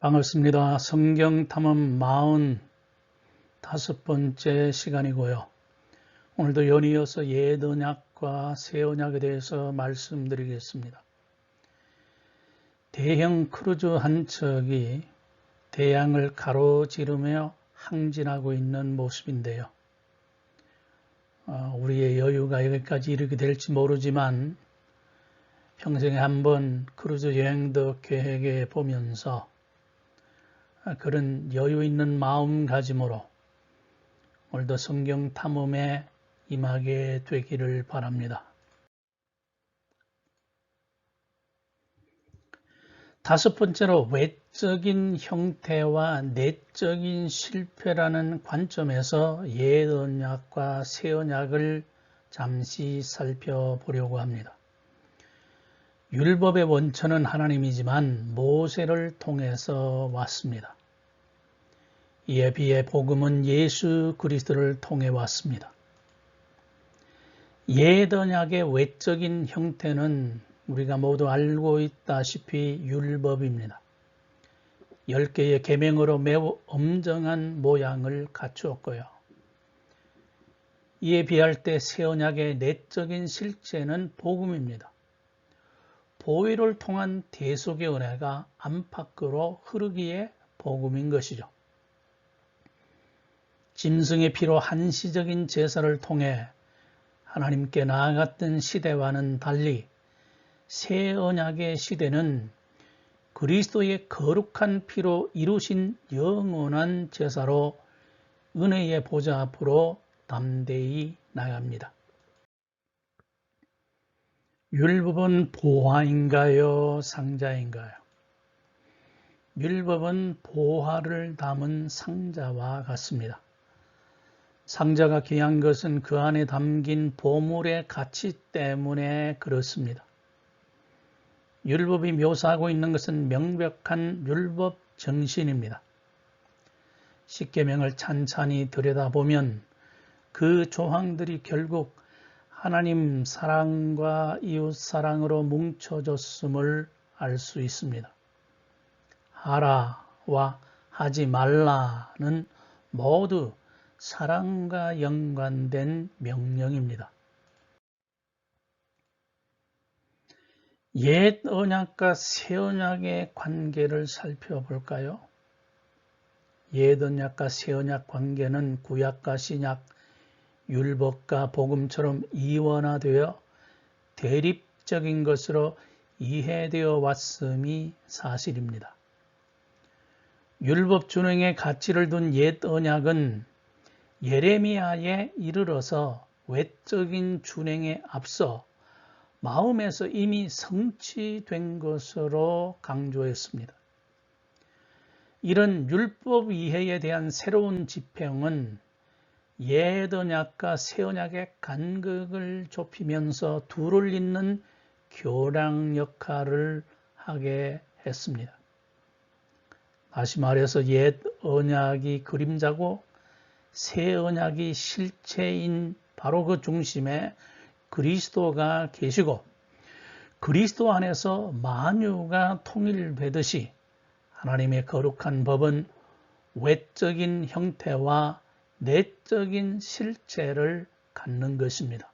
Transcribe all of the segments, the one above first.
반갑습니다. 성경 탐험 45번째 시간이고요. 오늘도 연이어서 옛 언약과 새 언약에 대해서 말씀드리겠습니다. 대형 크루즈 한 척이 대양을 가로지르며 항진하고 있는 모습인데요. 우리의 여유가 여기까지 이르게 될지 모르지만 평생에 한번 크루즈 여행도 계획해 보면서 그런 여유 있는 마음가짐으로 오늘도 성경 탐험에 임하게 되기를 바랍니다. 다섯 번째로 외적인 형태와 내적인 실패라는 관점에서 옛 언약과 새 언약을 잠시 살펴보려고 합니다. 율법의 원천은 하나님이지만 모세를 통해서 왔습니다. 이에 비해 복음은 예수 그리스도를 통해 왔습니다. 옛 언약의 외적인 형태는 우리가 모두 알고 있다시피 율법입니다. 10개의 계명으로 매우 엄정한 모양을 갖추었고요. 이에 비할 때 새 언약의 내적인 실제는 복음입니다. 보혈을 통한 대속의 은혜가 안팎으로 흐르기에 복음인 것이죠. 짐승의 피로 한시적인 제사를 통해 하나님께 나아갔던 시대와는 달리 새 언약의 시대는 그리스도의 거룩한 피로 이루신 영원한 제사로 은혜의 보좌 앞으로 담대히 나갑니다. 율법은 보화인가요? 상자인가요? 율법은 보화를 담은 상자와 같습니다. 상자가 귀한 것은 그 안에 담긴 보물의 가치 때문에 그렇습니다. 율법이 묘사하고 있는 것은 명백한 율법 정신입니다. 십계명을 찬찬히 들여다보면 그 조항들이 결국 하나님 사랑과 이웃 사랑으로 뭉쳐졌음을 알 수 있습니다. 하라와 하지 말라는 모두 사랑과 연관된 명령입니다. 옛 언약과 새 언약의 관계를 살펴볼까요? 옛 언약과 새 언약 관계는 구약과 신약, 율법과 복음처럼 이원화되어 대립적인 것으로 이해되어 왔음이 사실입니다. 율법 준행의 가치를 둔 옛 언약은 예레미야에 이르러서 외적인 준행에 앞서 마음에서 이미 성취된 것으로 강조했습니다. 이런 율법 이해에 대한 새로운 지평은 옛 언약과 새 언약의 간극을 좁히면서 둘을 잇는 교량 역할을 하게 했습니다. 다시 말해서 옛 언약이 그림자고 새 언약이 실체인 바로 그 중심에 그리스도가 계시고 그리스도 안에서 만유가 통일되듯이 하나님의 거룩한 법은 외적인 형태와 내적인 실체를 갖는 것입니다.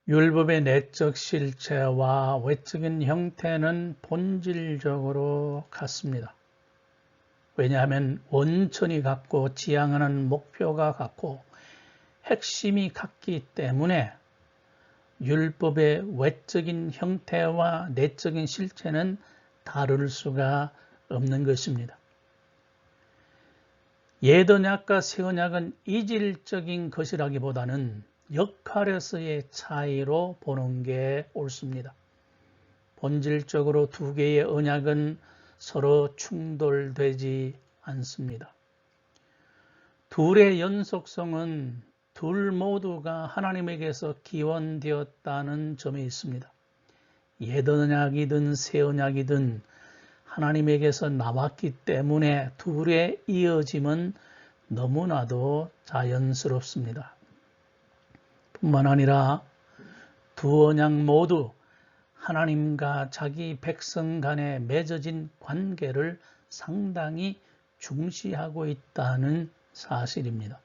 율법의 내적 실체와 외적인 형태는 본질적으로 같습니다. 왜냐하면 원천이 같고 지향하는 목표가 같고 핵심이 같기 때문에 율법의 외적인 형태와 내적인 실체는 다를 수가 없는 것입니다. 옛 언약과 새 언약은 이질적인 것이라기보다는 역할에서의 차이로 보는 게 옳습니다. 본질적으로 두 개의 언약은 서로 충돌되지 않습니다. 둘의 연속성은 둘 모두가 하나님에게서 기원되었다는 점에 있습니다. 옛 언약이든 새 언약이든 하나님에게서 나왔기 때문에 둘의 이어짐은 너무나도 자연스럽습니다. 뿐만 아니라 두 언약 모두 하나님과 자기 백성 간에 맺어진 관계를 상당히 중시하고 있다는 사실입니다.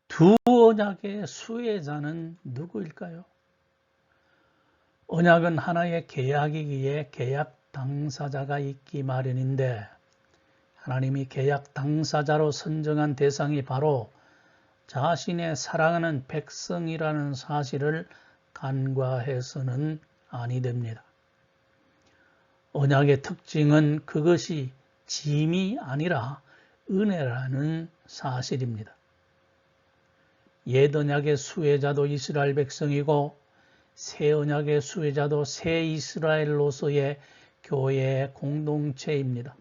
두 언약의 수혜자는 누구일까요? 언약은 하나의 계약이기에 계약 당사자가 있기 마련인데 하나님이 계약 당사자로 선정한 대상이 바로 자신의 사랑하는 백성이라는 사실을 간과해서는 아니 됩니다. 언약의 특징은 그것이 짐이 아니라 은혜라는 사실입니다. 옛 언약의 수혜자도 이스라엘 백성이고 새 언약의 수혜자도 새 이스라엘로서의 교회의 공동체입니다.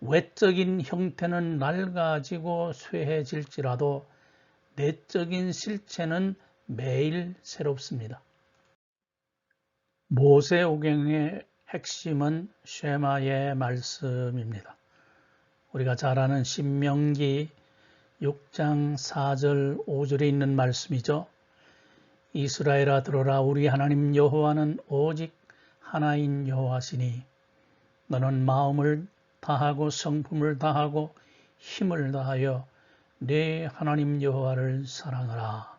외적인 형태는 낡아지고 쇠해질지라도 내적인 실체는 매일 새롭습니다. 모세오경의 핵심은 쉐마의 말씀입니다. 우리가 잘 아는 신명기 6장 4절 5절에 있는 말씀이죠. 이스라엘아 들어라, 우리 하나님 여호와는 오직 하나인 여호와시니 너는 마음을 다하고 성품을 다하고 힘을 다하여 네 하나님 여호와를 사랑하라.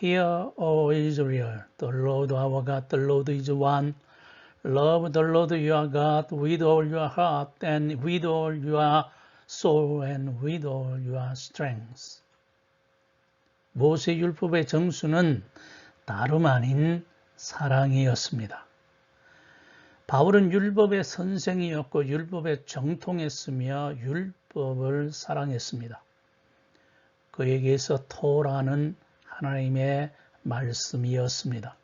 Hear, O Israel, the Lord our God, the Lord is one. Love the Lord your God with all your heart and with all your soul and with all your strength. 모세율법의 정수는 다름 아닌 사랑이었습니다. 바울은 율법의 선생이었고 율법에 정통했으며 율법을 사랑했습니다. 그에게서 토라는 하나님의 말씀이었습니다.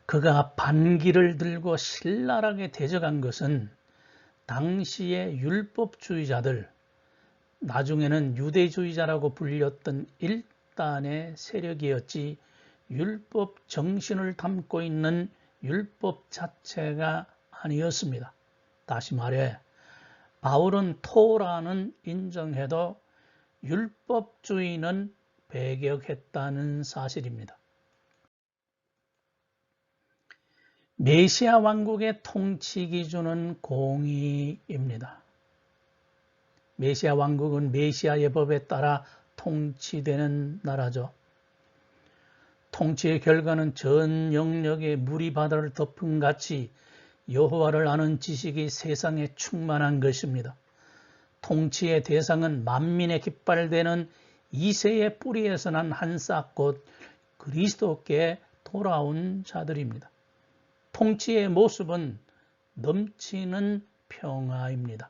그가 반기를 들고 신랄하게 대적한 것은 당시의 율법주의자들, 나중에는 유대주의자라고 불렸던 일단의 세력이었지 율법 정신을 담고 있는 율법 자체가 아니었습니다. 다시 말해 바울은 토라는 인정해도 율법주의는 배격했다는 사실입니다. 메시아 왕국의 통치 기준은 공의입니다. 메시아 왕국은 메시아의 법에 따라 통치되는 나라죠. 통치의 결과는 전 영역의 물이 바다를 덮은 같이 여호와를 아는 지식이 세상에 충만한 것입니다. 통치의 대상은 만민의 깃발되는 이새의 뿌리에서 난 한 싹 곧 그리스도께 돌아온 자들입니다. 통치의 모습은 넘치는 평화입니다.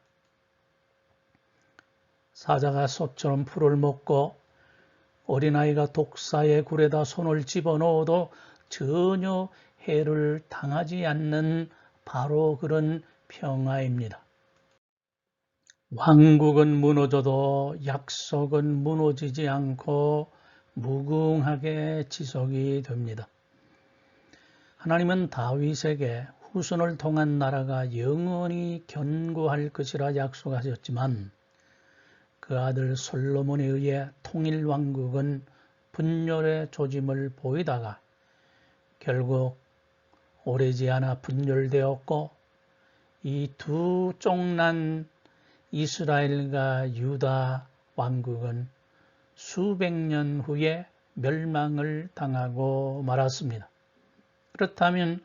사자가 소처럼 풀을 먹고 어린아이가 독사의 굴에다 손을 집어넣어도 전혀 해를 당하지 않는 바로 그런 평화입니다. 왕국은 무너져도 약속은 무너지지 않고 무궁하게 지속이 됩니다. 하나님은 다윗에게 후손을 통한 나라가 영원히 견고할 것이라 약속하셨지만 그 아들 솔로몬에 의해 통일 왕국은 분열의 조짐을 보이다가 결국 오래지 않아 분열되었고 이 두 쫑난 이스라엘과 유다 왕국은 수백 년 후에 멸망을 당하고 말았습니다. 그렇다면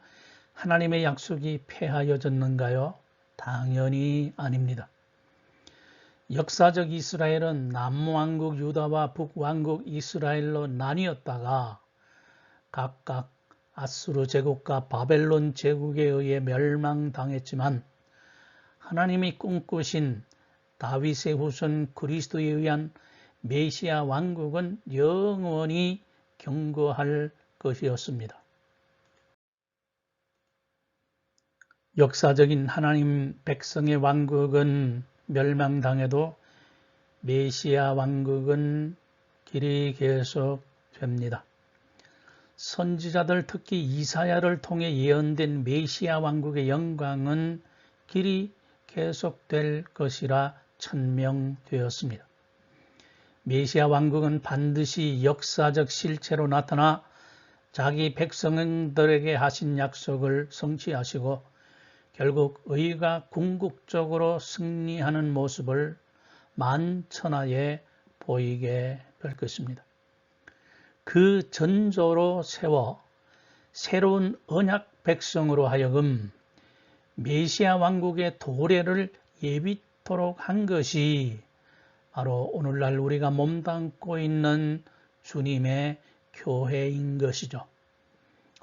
하나님의 약속이 폐하여졌는가요? 당연히 아닙니다. 역사적 이스라엘은 남왕국 유다와 북왕국 이스라엘로 나뉘었다가 각각 아수르 제국과 바벨론 제국에 의해 멸망당했지만 하나님이 꿈꾸신 다윗의 후손 그리스도에 의한 메시아 왕국은 영원히 견고할 것이었습니다. 역사적인 하나님 백성의 왕국은 멸망당해도 메시아 왕국은 길이 계속됩니다. 선지자들 특히 이사야를 통해 예언된 메시아 왕국의 영광은 길이 계속될 것이라 천명되었습니다. 메시아 왕국은 반드시 역사적 실체로 나타나 자기 백성들에게 하신 약속을 성취하시고 결국 의가 궁극적으로 승리하는 모습을 만천하에 보이게 될 것입니다. 그 전조로 세워 새로운 언약 백성으로 하여금 메시아 왕국의 도래를 예비토록 한 것이 바로 오늘날 우리가 몸담고 있는 주님의 교회인 것이죠.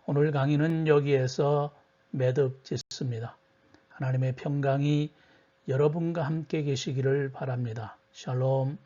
오늘 강의는 여기에서 매듭 짓습니다. 하나님의 평강이 여러분과 함께 계시기를 바랍니다. 샬롬.